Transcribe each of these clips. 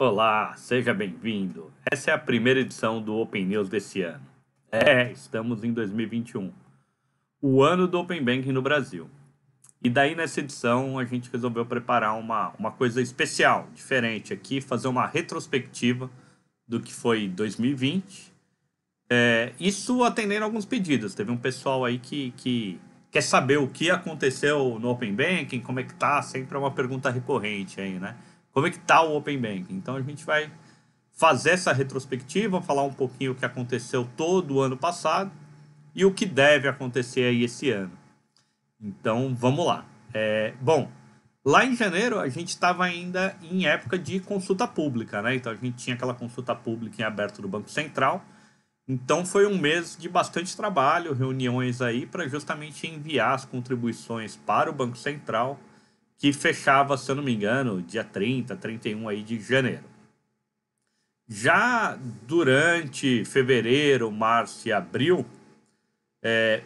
Olá, seja bem-vindo. Essa é a primeira edição do Open News desse ano. Estamos em 2021, o ano do Open Banking no Brasil. E daí, nessa edição, a gente resolveu preparar uma coisa especial, diferente aqui, fazer uma retrospectiva do que foi 2020. Isso atendendo a alguns pedidos. Teve um pessoal aí que quer saber o que aconteceu no Open Banking, como é que tá, sempre é uma pergunta recorrente aí, né? Como é que tá o Open Banking? Então a gente vai fazer essa retrospectiva, falar um pouquinho o que aconteceu todo o ano passado e o que deve acontecer aí esse ano. Então vamos lá. Bom, lá em janeiro a gente estava ainda em época de consulta pública, né? Então a gente tinha aquela consulta pública em aberto do Banco Central. Então foi um mês de bastante trabalho, reuniões aí para justamente enviar as contribuições para o Banco Central, que fechava, se eu não me engano, dia 30, 31 aí de janeiro. Já durante fevereiro, março e abril,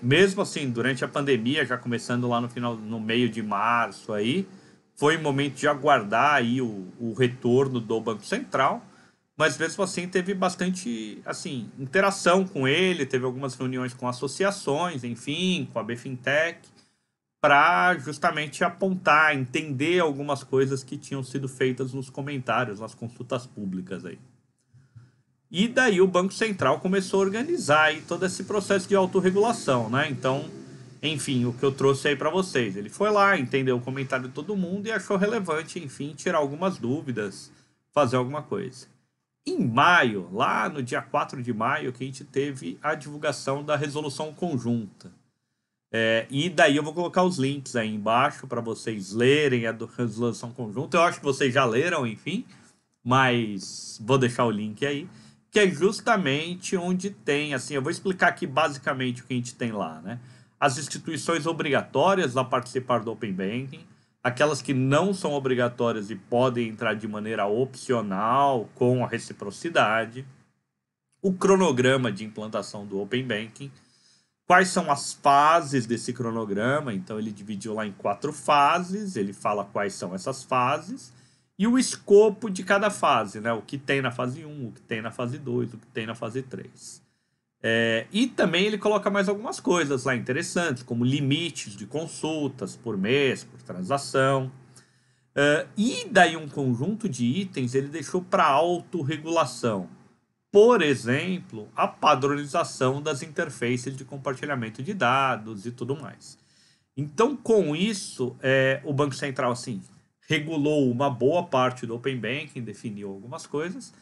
mesmo assim, durante a pandemia, já começando lá no meio de março aí, foi um momento de aguardar aí o retorno do Banco Central, mas mesmo assim teve bastante assim interação com ele, teve algumas reuniões com associações, enfim, com a BFintech, para justamente apontar, entender algumas coisas que tinham sido feitas nos comentários, nas consultas públicas aí. E daí o Banco Central começou a organizar aí todo esse processo de autorregulação, né? Então, enfim, o que eu trouxe aí para vocês. Ele foi lá, entendeu o comentário de todo mundo e achou relevante, enfim, tirar algumas dúvidas, fazer alguma coisa. Em maio, lá no dia 4 de maio, que a gente teve a divulgação da resolução conjunta. E daí eu vou colocar os links aí embaixo para vocês lerem a resolução conjunta. Eu acho que vocês já leram, enfim, mas vou deixar o link aí, que é justamente onde tem, assim, eu vou explicar aqui basicamente o que a gente tem lá, né? As instituições obrigatórias a participar do Open Banking, aquelas que não são obrigatórias e podem entrar de maneira opcional com a reciprocidade, o cronograma de implantação do Open Banking, quais são as fases desse cronograma. Então ele dividiu lá em 4 fases, ele fala quais são essas fases e o escopo de cada fase, né? O que tem na fase 1, o que tem na fase 2, o que tem na fase 3. E também ele coloca mais algumas coisas lá interessantes, como limites de consultas por mês, por transação. E daí um conjunto de itens ele deixou para autorregulação. Por exemplo, a padronização das interfaces de compartilhamento de dados e tudo mais. Então, com isso, o Banco Central assim, regulou uma boa parte do Open Banking, definiu algumas coisas,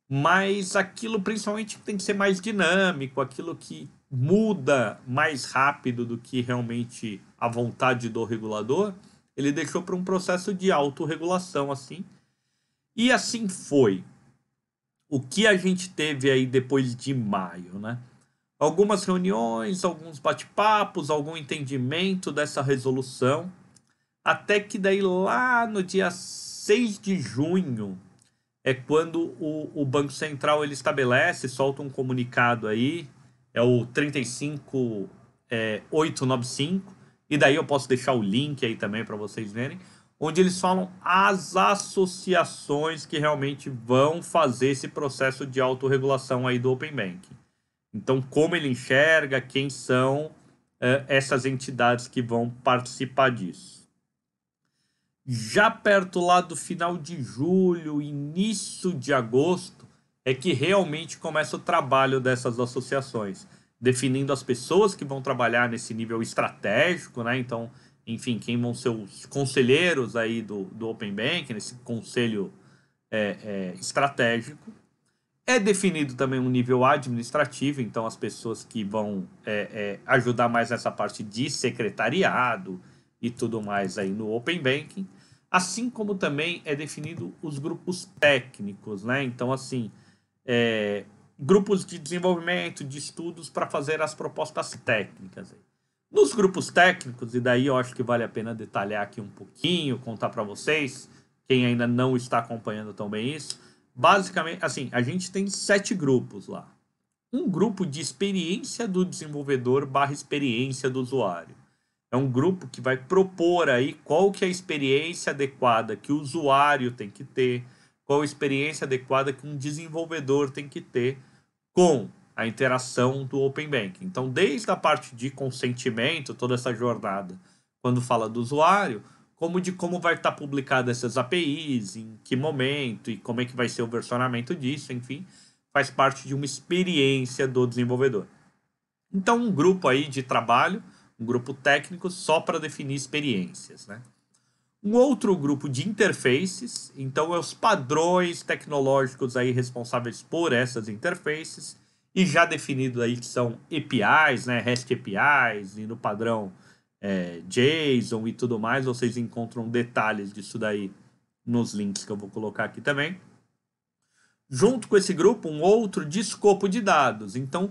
mas aquilo principalmente tem que ser mais dinâmico, aquilo que muda mais rápido do que realmente a vontade do regulador, ele deixou para um processo de autorregulação assim. E assim foi. O que a gente teve aí depois de maio, né? Algumas reuniões, alguns bate-papos, algum entendimento dessa resolução, até que daí lá no dia 6 de junho é quando o Banco Central ele estabelece, solta um comunicado aí, é o 35895, e daí eu posso deixar o link aí também para vocês verem, onde eles falam as associações que realmente vão fazer esse processo de autorregulação aí do Open Banking. Então, como ele enxerga, quem são essas entidades que vão participar disso. Já perto lá do final de julho, início de agosto, é que realmente começa o trabalho dessas associações, definindo as pessoas que vão trabalhar nesse nível estratégico, né? Então, enfim, quem vão ser os conselheiros aí do Open Bank, nesse conselho estratégico. É definido também um nível administrativo, então as pessoas que vão ajudar mais nessa parte de secretariado e tudo mais aí no Open Banking, assim como também é definido os grupos técnicos, né? Então, assim, grupos de desenvolvimento, de estudos para fazer as propostas técnicas. Nos grupos técnicos, e daí eu acho que vale a pena detalhar aqui um pouquinho, contar para vocês, quem ainda não está acompanhando tão bem isso. Basicamente, assim, a gente tem 7 grupos lá. Um grupo de experiência do desenvolvedor / experiência do usuário. É um grupo que vai propor aí qual que é a experiência adequada que o usuário tem que ter, qual a experiência adequada que um desenvolvedor tem que ter com a interação do Open Banking. Então, desde a parte de consentimento, toda essa jornada, quando fala do usuário, como de como vai estar publicada essas APIs, em que momento e como é que vai ser o versionamento disso, enfim, faz parte de uma experiência do desenvolvedor. Então, um grupo aí de trabalho, um grupo técnico só para definir experiências, né? Um outro grupo de interfaces, então é os padrões tecnológicos aí responsáveis por essas interfaces, e já definido aí que são APIs, né, REST APIs, e no padrão JSON e tudo mais, vocês encontram detalhes disso daí nos links que eu vou colocar aqui também. Junto com esse grupo, um outro de escopo de dados, então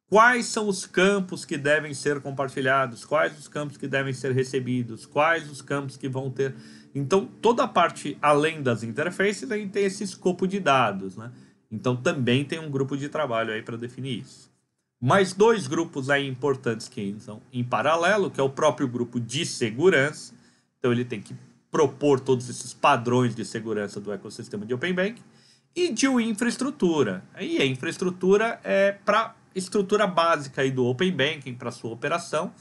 quais são os campos que devem ser compartilhados? Quais os campos que devem ser recebidos? Quais os campos que vão ter... Então, toda a parte, além das interfaces, a gente tem esse escopo de dados, né? Então, também tem um grupo de trabalho aí para definir isso. Mais dois grupos aí importantes que são em paralelo, que é o próprio grupo de segurança. Então, ele tem que propor todos esses padrões de segurança do ecossistema de Open Banking. E de infraestrutura. Aí a infraestrutura é para estrutura básica aí do Open Banking para sua operação.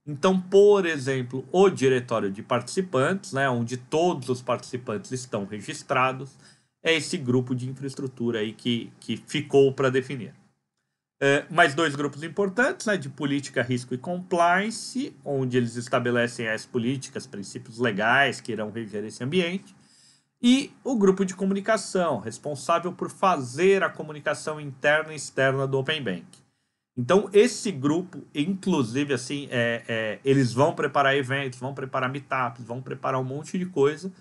Então, por exemplo, o diretório de participantes, né, onde todos os participantes estão registrados, é esse grupo de infraestrutura aí que ficou para definir. Mais dois grupos importantes, né, de política, risco e compliance, onde eles estabelecem as políticas, princípios legais que irão reger esse ambiente. E o grupo de comunicação, responsável por fazer a comunicação interna e externa do Open Banking. Então, esse grupo, inclusive, assim, eles vão preparar eventos, vão preparar meetups, vão preparar um monte de coisa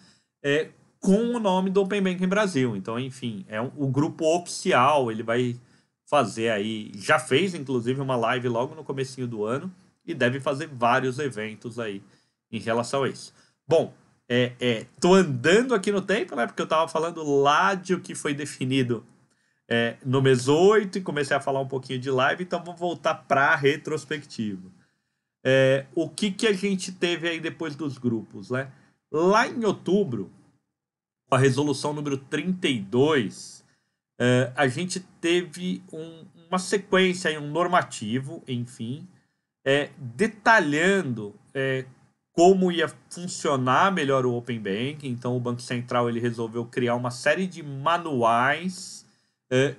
com o nome do Open Banking Brasil. Então, enfim, o grupo oficial, ele vai fazer aí, já fez, inclusive, uma live logo no comecinho do ano e deve fazer vários eventos aí em relação a isso. Bom, tô andando aqui no tempo, né? Porque eu tava falando lá de o que foi definido no mês 8 e comecei a falar um pouquinho de live, então vou voltar para a retrospectiva. O que a gente teve aí depois dos grupos, né? Lá em outubro, com a resolução número 32, a gente teve uma sequência, um normativo, enfim, detalhando como ia funcionar melhor o Open Banking. Então, o Banco Central ele resolveu criar uma série de manuais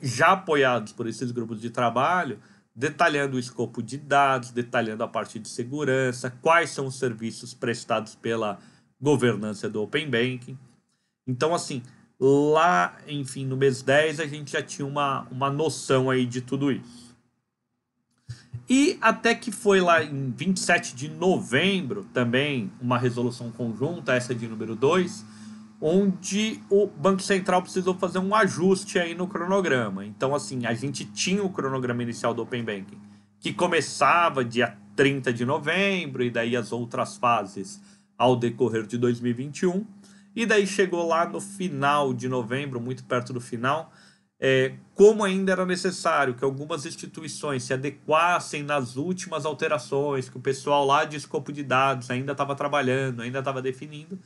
já apoiados por esses grupos de trabalho, detalhando o escopo de dados, detalhando a parte de segurança, quais são os serviços prestados pela governança do Open Banking. Então, assim, lá, enfim, no mês 10, a gente já tinha uma noção aí de tudo isso. E até que foi lá em 27 de novembro, também uma resolução conjunta, essa de número 2, onde o Banco Central precisou fazer um ajuste aí no cronograma. Então, assim, a gente tinha o cronograma inicial do Open Banking, que começava dia 30 de novembro, e daí as outras fases ao decorrer de 2021. E daí chegou lá no final de novembro, muito perto do final, como ainda era necessário que algumas instituições se adequassem nas últimas alterações, que o pessoal lá de escopo de dados ainda estava trabalhando, ainda estava definindo,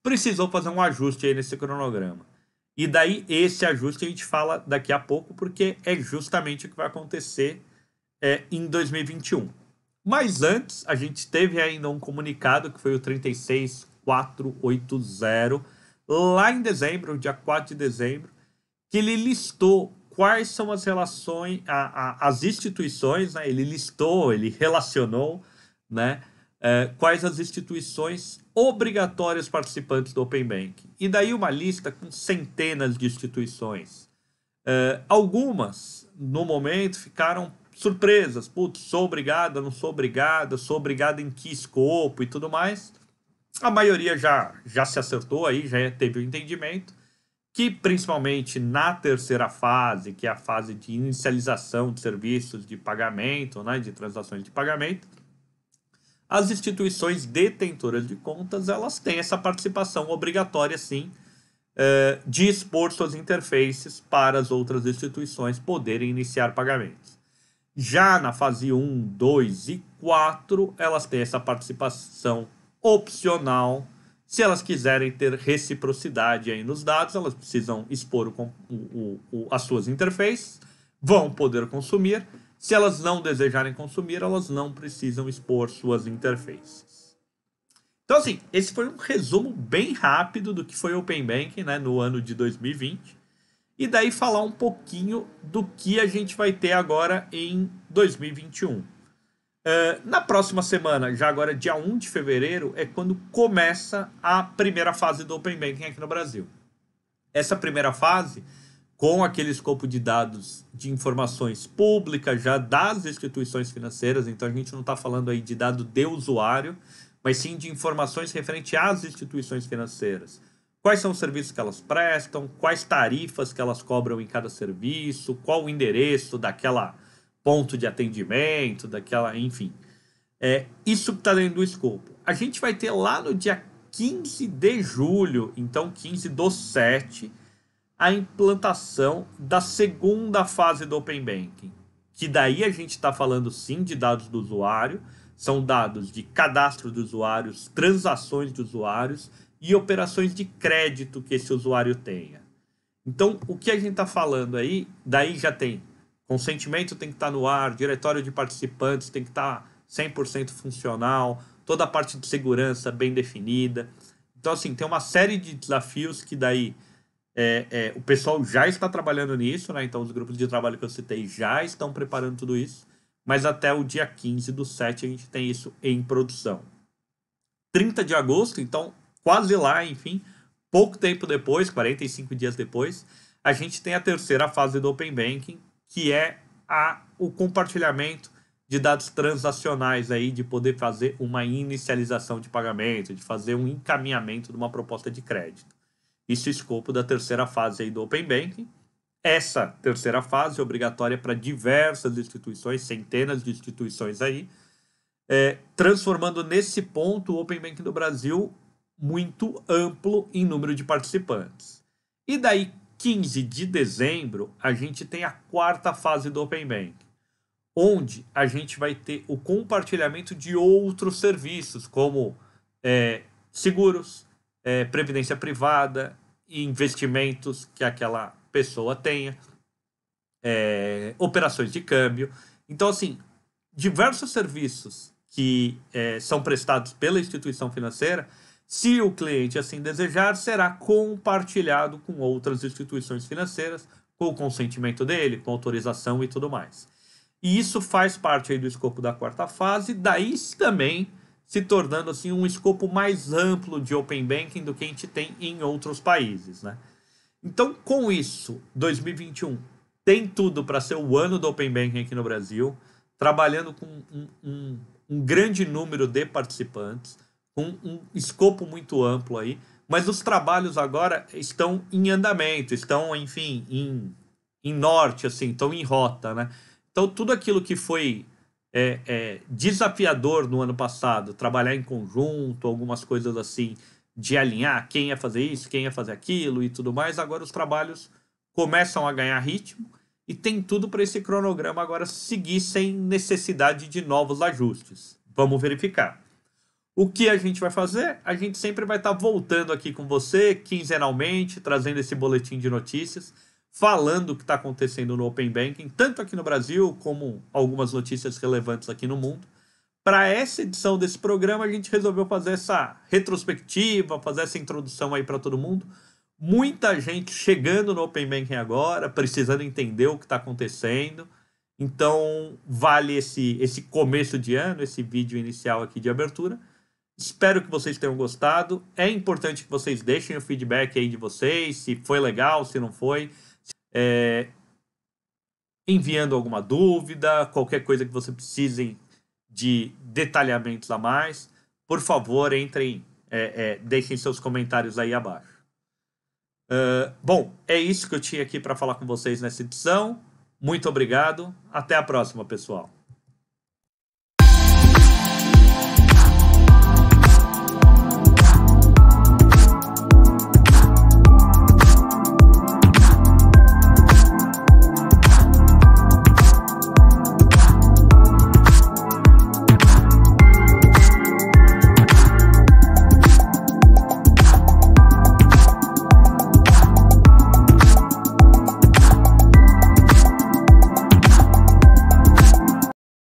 precisou fazer um ajuste aí nesse cronograma. E daí esse ajuste a gente fala daqui a pouco, porque é justamente o que vai acontecer em 2021. Mas antes, a gente teve ainda um comunicado, que foi o 36480, lá em dezembro, dia 4 de dezembro, que ele listou quais são as relações, as instituições, né? Ele listou, ele relacionou, né? Quais as instituições obrigatórias participantes do Open Banking. E daí uma lista com centenas de instituições. Algumas, no momento, ficaram surpresas. Putz, sou obrigada, não sou obrigada em que escopo e tudo mais. A maioria já se acertou aí, já teve o entendimento, que principalmente na terceira fase, que é a fase de inicialização de serviços de pagamento, né, de transações de pagamento, as instituições detentoras de contas, elas têm essa participação obrigatória, sim, de expor suas interfaces para as outras instituições poderem iniciar pagamentos. Já na fase 1, 2 e 4, elas têm essa participação opcional Se elas quiserem ter reciprocidade aí nos dados, elas precisam expor as suas interfaces, vão poder consumir. Se elas não desejarem consumir, elas não precisam expor suas interfaces. Então, assim, esse foi um resumo bem rápido do que foi o Open Banking, né, no ano de 2020. E daí falar um pouquinho do que a gente vai ter agora em 2021. Na próxima semana, já agora dia 1 de fevereiro, é quando começa a primeira fase do Open Banking aqui no Brasil. Essa primeira fase, com aquele escopo de dados de informações públicas já das instituições financeiras, então a gente não está falando aí de dado de usuário, mas sim de informações referente às instituições financeiras. Quais são os serviços que elas prestam, quais tarifas que elas cobram em cada serviço, qual o endereço daquela ponto de atendimento, daquela, enfim. Isso que está dentro do escopo. A gente vai ter lá no dia 15 de julho, então 15/7, a implantação da segunda fase do Open Banking, que daí a gente está falando sim de dados do usuário, são dados de cadastro de usuários, transações de usuários e operações de crédito que esse usuário tenha. Então, o que a gente está falando aí, daí já tem consentimento tem que estar no ar, diretório de participantes tem que estar 100% funcional, toda a parte de segurança bem definida. Então, assim, tem uma série de desafios que daí o pessoal já está trabalhando nisso, né? Então, os grupos de trabalho que eu citei já estão preparando tudo isso, mas até o dia 15/7 a gente tem isso em produção. 30 de agosto, então, quase lá, enfim, pouco tempo depois, 45 dias depois, a gente tem a terceira fase do Open Banking, que é o compartilhamento de dados transacionais aí, de poder fazer uma inicialização de pagamento, de fazer um encaminhamento de uma proposta de crédito. Isso é o escopo da terceira fase aí do Open Banking. Essa terceira fase é obrigatória para diversas instituições, centenas de instituições aí, transformando nesse ponto o Open Banking do Brasil muito amplo em número de participantes. E daí, 15 de dezembro, a gente tem a quarta fase do Open Banking, onde a gente vai ter o compartilhamento de outros serviços, como seguros, previdência privada, investimentos que aquela pessoa tenha, operações de câmbio. Então, assim, diversos serviços que são prestados pela instituição financeira, se o cliente assim desejar, será compartilhado com outras instituições financeiras, com o consentimento dele, com autorização e tudo mais. E isso faz parte aí do escopo da quarta fase, daí também se tornando assim um escopo mais amplo de Open Banking do que a gente tem em outros países, né? Então, com isso, 2021 tem tudo para ser o ano do Open Banking aqui no Brasil, trabalhando com um grande número de participantes, com um escopo muito amplo aí, mas os trabalhos agora estão em andamento, estão, enfim, em norte, assim, estão em rota, né? Então, tudo aquilo que foi desafiador no ano passado, trabalhar em conjunto, algumas coisas assim, de alinhar quem ia fazer isso, quem ia fazer aquilo e tudo mais, agora os trabalhos começam a ganhar ritmo e tem tudo para esse cronograma agora seguir sem necessidade de novos ajustes. Vamos verificar. O que a gente vai fazer? A gente sempre vai estar voltando aqui com você, quinzenalmente, trazendo esse boletim de notícias, falando o que está acontecendo no Open Banking, tanto aqui no Brasil, como algumas notícias relevantes aqui no mundo. Para essa edição desse programa, a gente resolveu fazer essa retrospectiva, fazer essa introdução aí para todo mundo. Muita gente chegando no Open Banking agora, precisando entender o que está acontecendo. Então, vale esse começo de ano, esse vídeo inicial aqui de abertura. Espero que vocês tenham gostado. É importante que vocês deixem o feedback aí de vocês, se foi legal, se não foi. Enviando alguma dúvida, qualquer coisa que você precisem de detalhamentos a mais, por favor, entrem, deixem seus comentários aí abaixo. Bom, é isso que eu tinha aqui para falar com vocês nessa edição. Muito obrigado. Até a próxima, pessoal.